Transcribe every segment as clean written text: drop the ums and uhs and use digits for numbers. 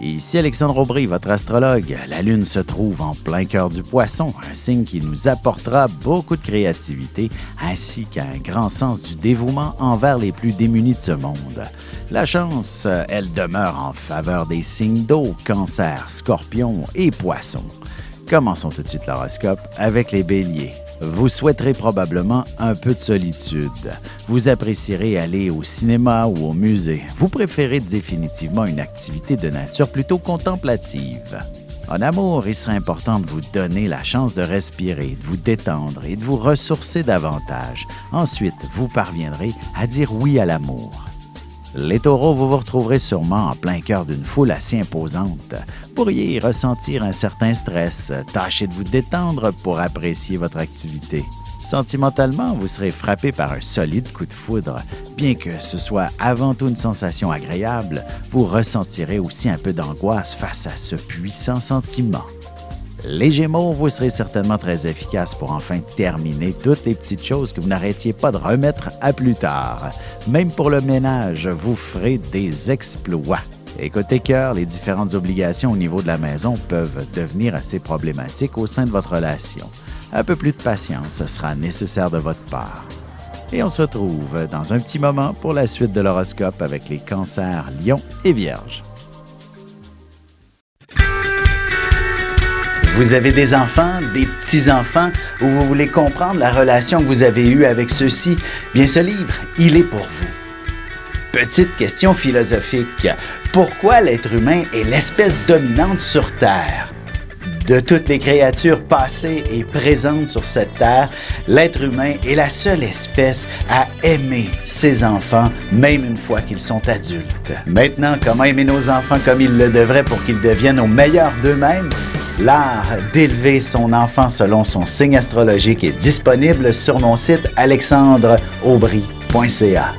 Ici Alexandre Aubry, votre astrologue. La Lune se trouve en plein cœur du Poisson, un signe qui nous apportera beaucoup de créativité ainsi qu'un grand sens du dévouement envers les plus démunis de ce monde. La chance, elle demeure en faveur des signes d'eau, Cancer, Scorpion et Poisson. Commençons tout de suite l'horoscope avec les Béliers. Vous souhaiterez probablement un peu de solitude. Vous apprécierez aller au cinéma ou au musée. Vous préférez définitivement une activité de nature plutôt contemplative. En amour, il serait important de vous donner la chance de respirer, de vous détendre et de vous ressourcer davantage. Ensuite, vous parviendrez à dire oui à l'amour. Les Taureaux, vous vous retrouverez sûrement en plein cœur d'une foule assez imposante. Vous pourriez y ressentir un certain stress. Tâchez de vous détendre pour apprécier votre activité. Sentimentalement, vous serez frappé par un solide coup de foudre. Bien que ce soit avant tout une sensation agréable, vous ressentirez aussi un peu d'angoisse face à ce puissant sentiment. Les Gémeaux, vous serez certainement très efficace pour enfin terminer toutes les petites choses que vous n'arrêtiez pas de remettre à plus tard. Même pour le ménage, vous ferez des exploits. Et côté cœur, les différentes obligations au niveau de la maison peuvent devenir assez problématiques au sein de votre relation. Un peu plus de patience sera nécessaire de votre part. Et on se retrouve dans un petit moment pour la suite de l'horoscope avec les Cancers, Lions et Vierges. Vous avez des enfants, des petits-enfants, ou vous voulez comprendre la relation que vous avez eue avec ceux-ci? Bien, ce livre, il est pour vous. Petite question philosophique. Pourquoi l'être humain est l'espèce dominante sur Terre? De toutes les créatures passées et présentes sur cette terre, l'être humain est la seule espèce à aimer ses enfants, même une fois qu'ils sont adultes. Maintenant, comment aimer nos enfants comme ils le devraient pour qu'ils deviennent au meilleur d'eux-mêmes? L'art d'élever son enfant selon son signe astrologique est disponible sur mon site alexandreaubry.ca.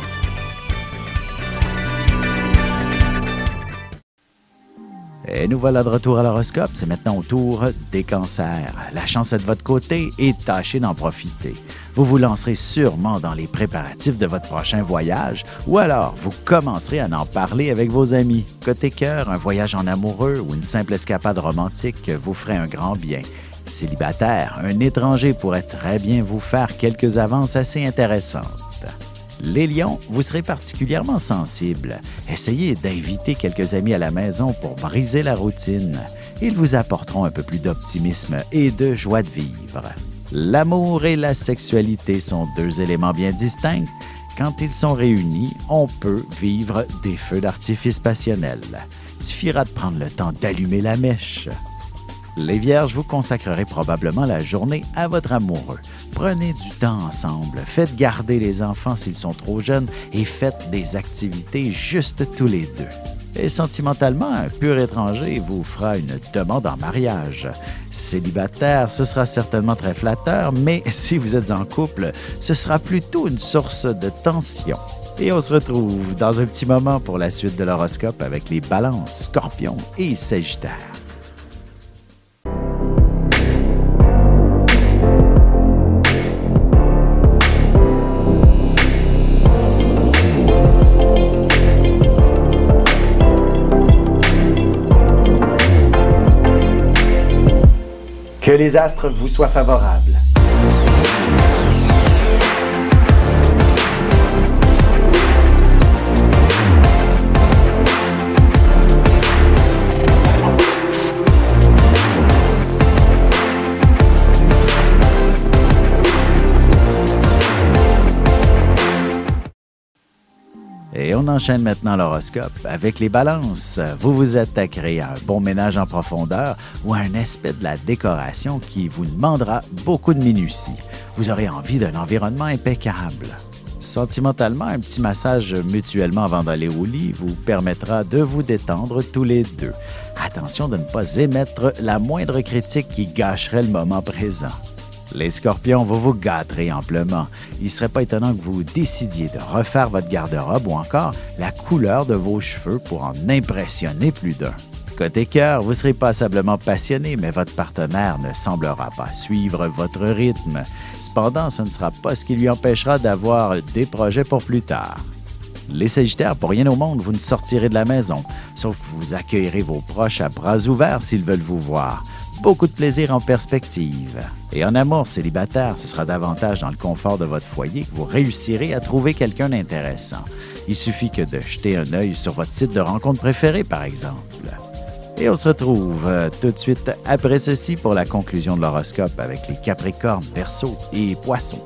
Et nous voilà de retour à l'horoscope. C'est maintenant au tour des Cancers. La chance est de votre côté et tâchez d'en profiter. Vous vous lancerez sûrement dans les préparatifs de votre prochain voyage ou alors vous commencerez à en parler avec vos amis. Côté cœur, un voyage en amoureux ou une simple escapade romantique vous ferait un grand bien. Célibataire, un étranger pourrait très bien vous faire quelques avances assez intéressantes. Les Lions, vous serez particulièrement sensibles. Essayez d'inviter quelques amis à la maison pour briser la routine. Ils vous apporteront un peu plus d'optimisme et de joie de vivre. L'amour et la sexualité sont deux éléments bien distincts. Quand ils sont réunis, on peut vivre des feux d'artifice passionnels. Il suffira de prendre le temps d'allumer la mèche. Les Vierges, vous consacrerez probablement la journée à votre amoureux. Prenez du temps ensemble, faites garder les enfants s'ils sont trop jeunes et faites des activités juste tous les deux. Et sentimentalement, un pur étranger vous fera une demande en mariage. Célibataire, ce sera certainement très flatteur, mais si vous êtes en couple, ce sera plutôt une source de tension. Et on se retrouve dans un petit moment pour la suite de l'horoscope avec les Balances, Scorpions et Sagittaires. Que les astres vous soient favorables. Et on enchaîne maintenant l'horoscope. Avec les Balances, vous vous attaquerez à un bon ménage en profondeur ou à un aspect de la décoration qui vous demandera beaucoup de minutie. Vous aurez envie d'un environnement impeccable. Sentimentalement, un petit massage mutuellement avant d'aller au lit vous permettra de vous détendre tous les deux. Attention de ne pas émettre la moindre critique qui gâcherait le moment présent. Les Scorpions, vous vous gâterez amplement. Il ne serait pas étonnant que vous décidiez de refaire votre garde-robe ou encore la couleur de vos cheveux pour en impressionner plus d'un. Côté cœur, vous serez passablement passionné, mais votre partenaire ne semblera pas suivre votre rythme. Cependant, ce ne sera pas ce qui lui empêchera d'avoir des projets pour plus tard. Les Sagittaires, pour rien au monde, vous ne sortirez de la maison, sauf que vous accueillerez vos proches à bras ouverts s'ils veulent vous voir. Beaucoup de plaisir en perspective. Et en amour célibataire, ce sera davantage dans le confort de votre foyer que vous réussirez à trouver quelqu'un d'intéressant. Il suffit que de jeter un œil sur votre site de rencontre préféré, par exemple. Et on se retrouve tout de suite après ceci pour la conclusion de l'horoscope avec les Capricornes, Verseaux et Poissons.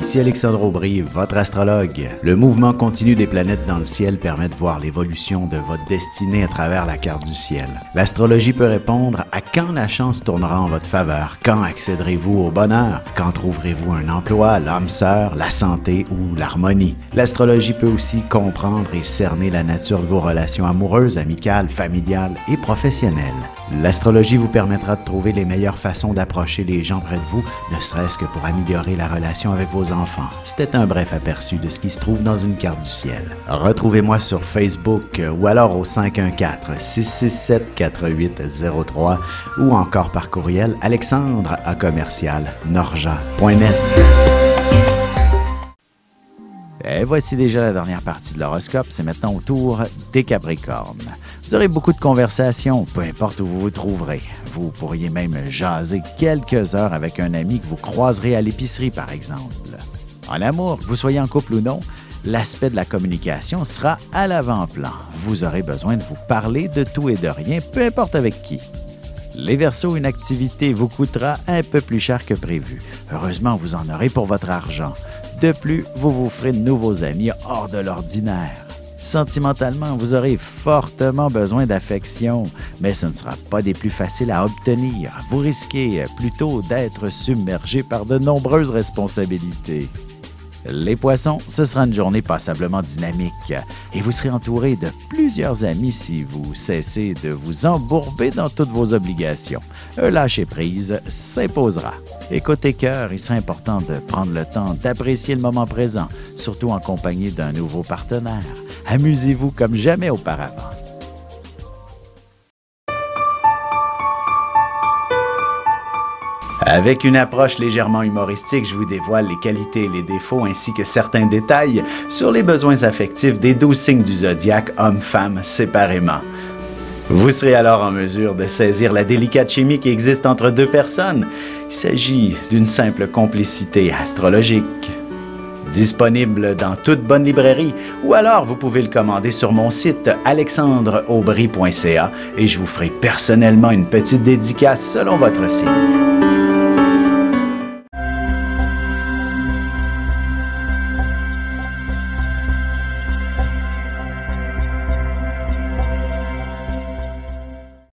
Ici Alexandre Aubry, votre astrologue. Le mouvement continu des planètes dans le ciel permet de voir l'évolution de votre destinée à travers la carte du ciel. L'astrologie peut répondre à quand la chance tournera en votre faveur, quand accéderez-vous au bonheur, quand trouverez-vous un emploi, l'âme sœur, la santé ou l'harmonie. L'astrologie peut aussi comprendre et cerner la nature de vos relations amoureuses, amicales, familiales et professionnelles. L'astrologie vous permettra de trouver les meilleures façons d'approcher les gens près de vous, ne serait-ce que pour améliorer la relation avec vos enfants. C'était un bref aperçu de ce qui se trouve dans une carte du ciel. Retrouvez-moi sur Facebook ou alors au 514-667-4803 ou encore par courriel alexandre@norja.net. Et voici déjà la dernière partie de l'horoscope, c'est maintenant au tour des Capricornes. Vous aurez beaucoup de conversations, peu importe où vous vous trouverez. Vous pourriez même jaser quelques heures avec un ami que vous croiserez à l'épicerie, par exemple. En amour, que vous soyez en couple ou non, l'aspect de la communication sera à l'avant-plan. Vous aurez besoin de vous parler de tout et de rien, peu importe avec qui. Les Verseaux, une activité vous coûtera un peu plus cher que prévu. Heureusement, vous en aurez pour votre argent. De plus, vous vous ferez de nouveaux amis hors de l'ordinaire. Sentimentalement, vous aurez fortement besoin d'affection, mais ce ne sera pas des plus faciles à obtenir. Vous risquez plutôt d'être submergé par de nombreuses responsabilités. Les Poissons, ce sera une journée passablement dynamique et vous serez entouré de plusieurs amis si vous cessez de vous embourber dans toutes vos obligations. Un lâcher-prise s'imposera. Et côté cœur, il serait important de prendre le temps d'apprécier le moment présent, surtout en compagnie d'un nouveau partenaire. Amusez-vous comme jamais auparavant. Avec une approche légèrement humoristique, je vous dévoile les qualités et les défauts ainsi que certains détails sur les besoins affectifs des 12 signes du zodiaque, hommes-femmes séparément. Vous serez alors en mesure de saisir la délicate chimie qui existe entre deux personnes. Il s'agit d'une simple complicité astrologique. Disponible dans toute bonne librairie ou alors vous pouvez le commander sur mon site alexandreaubry.ca et je vous ferai personnellement une petite dédicace selon votre signe.